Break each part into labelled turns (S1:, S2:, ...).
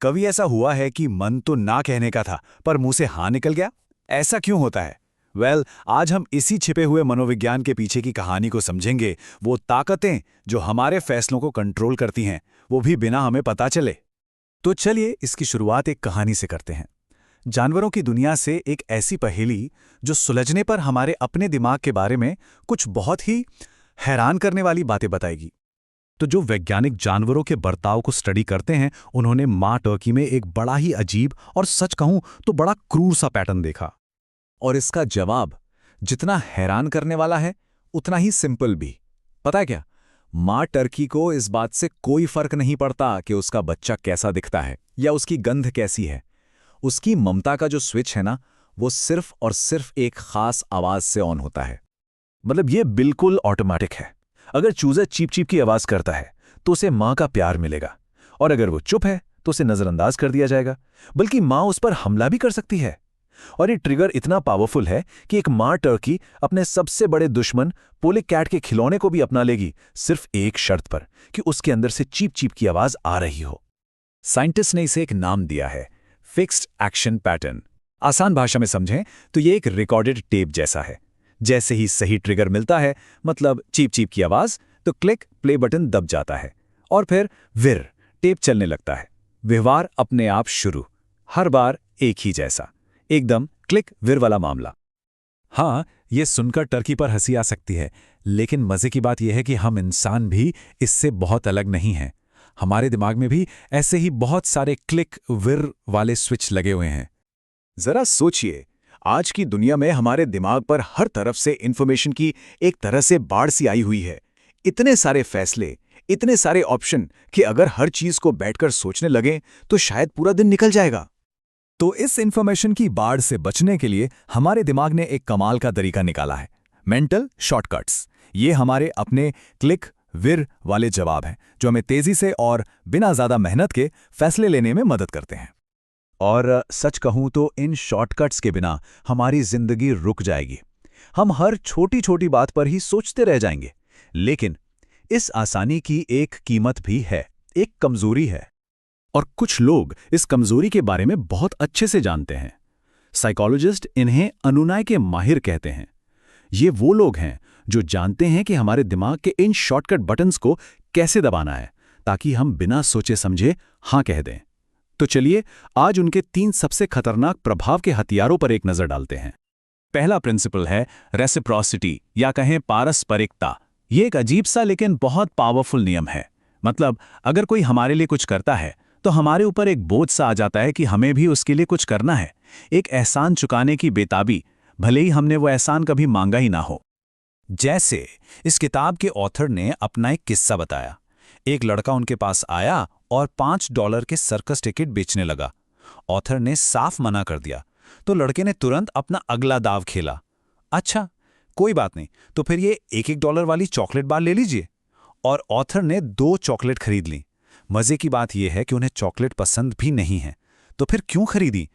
S1: कभी ऐसा हुआ है कि मन तो ना कहने का था पर मुंह से हाँ निकल गया? ऐसा क्यों होता है? आज हम इसी छिपे हुए मनोविज्ञान के पीछे की कहानी को समझेंगे। वो ताकतें जो हमारे फैसलों को कंट्रोल करती हैं, वो भी बिना हमें पता चले। तो चलिए इसकी शुरुआत एक कहानी से करते हैं। जानवरों की दुनिया से एक ऐसी पहेली जो सुलझने पर हमारे अपने दिमाग के बारे में कुछ बहुत ही हैरान करने वाली बातें बताएगी। तो जो वैज्ञानिक जानवरों के बर्ताव को स्टडी करते हैं, उन्होंने माँ टर्की में एक बड़ा ही अजीब और सच कहूं तो बड़ा क्रूर सा पैटर्न देखा। और इसका जवाब जितना हैरान करने वाला है, उतना ही सिंपल भी। पता है क्या? माँ टर्की को इस बात से कोई फर्क नहीं पड़ता कि उसका बच्चा कैसा दिखता है या उसकी गंध कैसी है। उसकी ममता का जो स्विच है ना, वो सिर्फ और सिर्फ एक खास आवाज से ऑन होता है। मतलब ये बिल्कुल ऑटोमेटिक है। अगर चूजा चीप चीप की आवाज करता है तो उसे माँ का प्यार मिलेगा, और अगर वो चुप है तो उसे नजरअंदाज कर दिया जाएगा। बल्कि माँ उस पर हमला भी कर सकती है। और ये ट्रिगर इतना पावरफुल है कि एक माँ टर्की अपने सबसे बड़े दुश्मन पोले कैट के खिलौने को भी अपना लेगी, सिर्फ एक शर्त पर कि उसके अंदर से चीप चीप की आवाज आ रही हो। साइंटिस्ट ने इसे एक नाम दिया है, फिक्स्ड एक्शन पैटर्न। आसान भाषा में समझें तो ये एक रिकॉर्डेड टेप जैसा है। जैसे ही सही ट्रिगर मिलता है, मतलब चीप चीप की आवाज, तो क्लिक प्ले बटन दब जाता है और फिर विर टेप चलने लगता है। व्यवहार अपने आप शुरू, हर बार एक ही जैसा, एकदम क्लिक विर वाला मामला। हाँ, ये सुनकर टर्की पर हंसी आ सकती है, लेकिन मजे की बात यह है कि हम इंसान भी इससे बहुत अलग नहीं हैं। हमारे दिमाग में भी ऐसे ही बहुत सारे क्लिक विर वाले स्विच लगे हुए हैं। जरा सोचिए, आज की दुनिया में हमारे दिमाग पर हर तरफ से इंफॉर्मेशन की एक तरह से बाढ़ सी आई हुई है। इतने सारे फैसले, इतने सारे ऑप्शन कि अगर हर चीज को बैठकर सोचने लगें तो शायद पूरा दिन निकल जाएगा। तो इस इंफॉर्मेशन की बाढ़ से बचने के लिए हमारे दिमाग ने एक कमाल का तरीका निकाला है, मेंटल शॉर्टकट्स। ये हमारे अपने क्लिक विर वाले जवाब हैं जो हमें तेजी से और बिना ज्यादा मेहनत के फैसले लेने में मदद करते हैं। और सच कहूं तो इन शॉर्टकट्स के बिना हमारी जिंदगी रुक जाएगी। हम हर छोटी छोटी बात पर ही सोचते रह जाएंगे। लेकिन इस आसानी की एक कीमत भी है, एक कमजोरी है। और कुछ लोग इस कमजोरी के बारे में बहुत अच्छे से जानते हैं। साइकोलॉजिस्ट इन्हें अनुनय के माहिर कहते हैं। ये वो लोग हैं जो जानते हैं कि हमारे दिमाग के इन शॉर्टकट बटन्स को कैसे दबाना है ताकि हम बिना सोचे समझे हाँ कह दें। तो चलिए आज उनके 3 सबसे खतरनाक प्रभाव के हथियारों पर एक नजर डालते हैं। पहला प्रिंसिपल है रेसिप्रोसिटी या कहें पारस्परिकता। ये एक अजीब सा लेकिन बहुत पावरफुल नियम है। मतलब अगर कोई हमारे लिए कुछ करता है तो हमारे ऊपर एक बोझ सा आ जाता है कि हमें भी उसके लिए कुछ करना है। एक एहसान चुकाने की बेताबी, भले ही हमने वो एहसान कभी मांगा ही ना हो। जैसे इस किताब के ऑथर ने अपना एक किस्सा बताया। एक लड़का उनके पास आया और $5 के सर्कस टिकट बेचने लगा। ऑथर ने साफ मना कर दिया तो लड़के ने तुरंत अपना अगला दाव खेला। अच्छा, कोई बात नहीं, तो फिर ये $1 वाली चॉकलेट बार ले लीजिए। और ऑथर ने 2 चॉकलेट खरीद ली। मजे की बात यह है कि उन्हें चॉकलेट पसंद भी नहीं है। तो फिर क्यों खरीदी?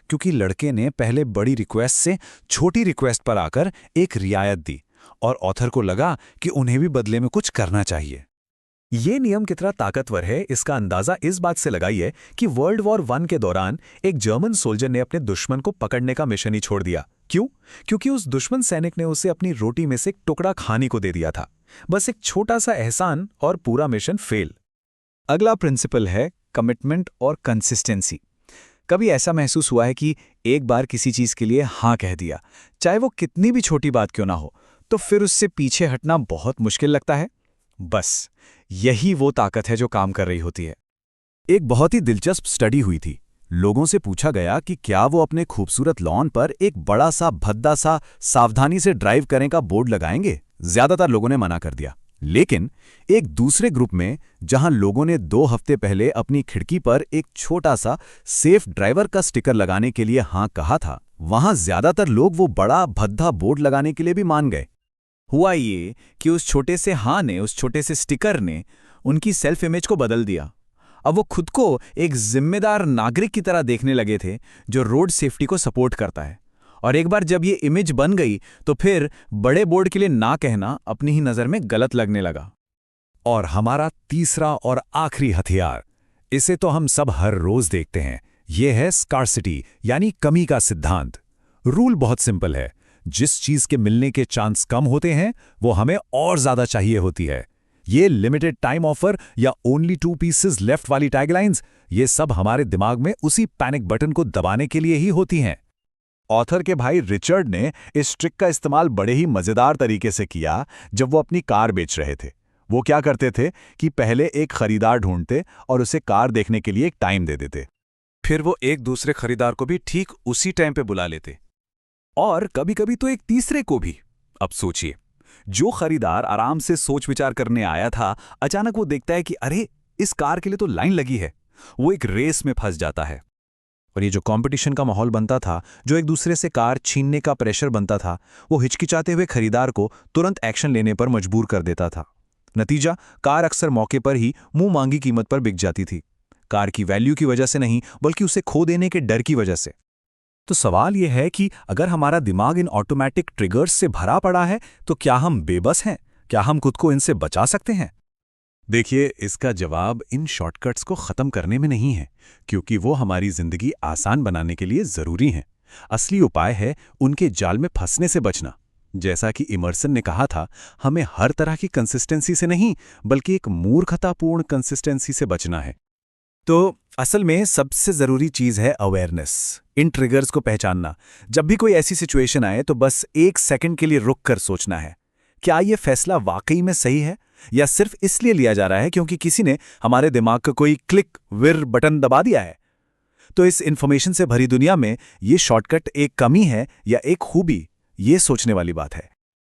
S1: क्योंकि लड़के ने पहले बड़ी रिक्वेस्ट से छोटी रिक्वेस्ट पर आकर एक रियायत दी और ऑथर को लगा कि उन्हें भी बदले में कुछ करना चाहिए। ये नियम कितना ताकतवर है, इसका अंदाजा इस बात से लगाइए कि वर्ल्ड वॉर 1 के दौरान एक जर्मन सोल्जर ने अपने दुश्मन को पकड़ने का मिशन ही छोड़ दिया। क्यों? क्योंकि उस दुश्मन सैनिक ने उसे अपनी रोटी में से एक टुकड़ा खाने को दे दिया था। बस एक छोटा सा एहसान और पूरा मिशन फेल। अगला प्रिंसिपल है कमिटमेंट और कंसिस्टेंसी। कभी ऐसा महसूस हुआ है कि एक बार किसी चीज के लिए हाँ कह दिया, चाहे वो कितनी भी छोटी बात क्यों ना हो, तो फिर उससे पीछे हटना बहुत मुश्किल लगता है? बस यही वो ताकत है जो काम कर रही होती है। एक बहुत ही दिलचस्प स्टडी हुई थी। लोगों से पूछा गया कि क्या वो अपने खूबसूरत लॉन पर एक बड़ा सा भद्दा सा सावधानी से ड्राइव करें का बोर्ड लगाएंगे। ज्यादातर लोगों ने मना कर दिया। लेकिन एक दूसरे ग्रुप में, जहां लोगों ने 2 हफ्ते पहले अपनी खिड़की पर एक छोटा सा सेफ ड्राइवर का स्टिकर लगाने के लिए हाँ कहा था, वहां ज्यादातर लोग वो बड़ा भद्दा बोर्ड लगाने के लिए भी मान गए। हुआ ये कि उस छोटे से हाँ ने, उस छोटे से स्टिकर ने उनकी सेल्फ इमेज को बदल दिया। अब वो खुद को एक जिम्मेदार नागरिक की तरह देखने लगे थे जो रोड सेफ्टी को सपोर्ट करता है। और एक बार जब ये इमेज बन गई तो फिर बड़े बोर्ड के लिए ना कहना अपनी ही नजर में गलत लगने लगा। और हमारा तीसरा और आखिरी हथियार, इसे तो हम सब हर रोज देखते हैं। ये है स्कार्सिटी यानी कमी का सिद्धांत। रूल बहुत सिंपल है, जिस चीज के मिलने के चांस कम होते हैं वो हमें और ज्यादा चाहिए होती है। ये लिमिटेड टाइम ऑफर या ओनली 2 पीसेस लेफ्ट वाली टैगलाइंस, ये सब हमारे दिमाग में उसी पैनिक बटन को दबाने के लिए ही होती हैं। ऑथर के भाई रिचर्ड ने इस ट्रिक का इस्तेमाल बड़े ही मजेदार तरीके से किया जब वो अपनी कार बेच रहे थे। वो क्या करते थे कि पहले एक खरीदार ढूंढते और उसे कार देखने के लिए एक टाइम दे देते। फिर वो एक दूसरे खरीदार को भी ठीक उसी टाइम पे बुला लेते, और कभी-कभी तो एक तीसरे को भी। अब सोचिए, जो खरीदार आराम से सोच विचार करने आया था, अचानक वो देखता है कि अरे, इस कार के लिए तो लाइन लगी है। वो एक रेस में फंस जाता है। और ये जो कंपटीशन का माहौल बनता था, जो एक दूसरे से कार छीनने का प्रेशर बनता था, वो हिचकिचाते हुए खरीदार को तुरंत एक्शन लेने पर मजबूर कर देता था। नतीजा, कार अक्सर मौके पर ही मुंह मांगी कीमत पर बिक जाती थी। कार की वैल्यू की वजह से नहीं, बल्कि उसे खो देने के डर की वजह से। तो सवाल यह है कि अगर हमारा दिमाग इन ऑटोमेटिक ट्रिगर्स से भरा पड़ा है, तो क्या हम बेबस हैं? क्या हम खुद को इनसे बचा सकते हैं? देखिए, इसका जवाब इन शॉर्टकट्स को खत्म करने में नहीं है, क्योंकि वो हमारी जिंदगी आसान बनाने के लिए जरूरी हैं। असली उपाय है उनके जाल में फंसने से बचना। जैसा कि इमर्सन ने कहा था, हमें हर तरह की कंसिस्टेंसी से नहीं, बल्कि एक मूर्खतापूर्ण कंसिस्टेंसी से बचना है। तो असल में सबसे जरूरी चीज है अवेयरनेस, इन ट्रिगर्स को पहचानना। जब भी कोई ऐसी सिचुएशन आए तो बस 1 सेकंड के लिए रुक कर सोचना है, क्या ये फैसला वाकई में सही है, या सिर्फ इसलिए लिया जा रहा है क्योंकि किसी ने हमारे दिमाग का कोई क्लिक विर बटन दबा दिया है। तो इस इंफॉर्मेशन से भरी दुनिया में ये शॉर्टकट एक कमी है या एक खूबी, ये सोचने वाली बात है।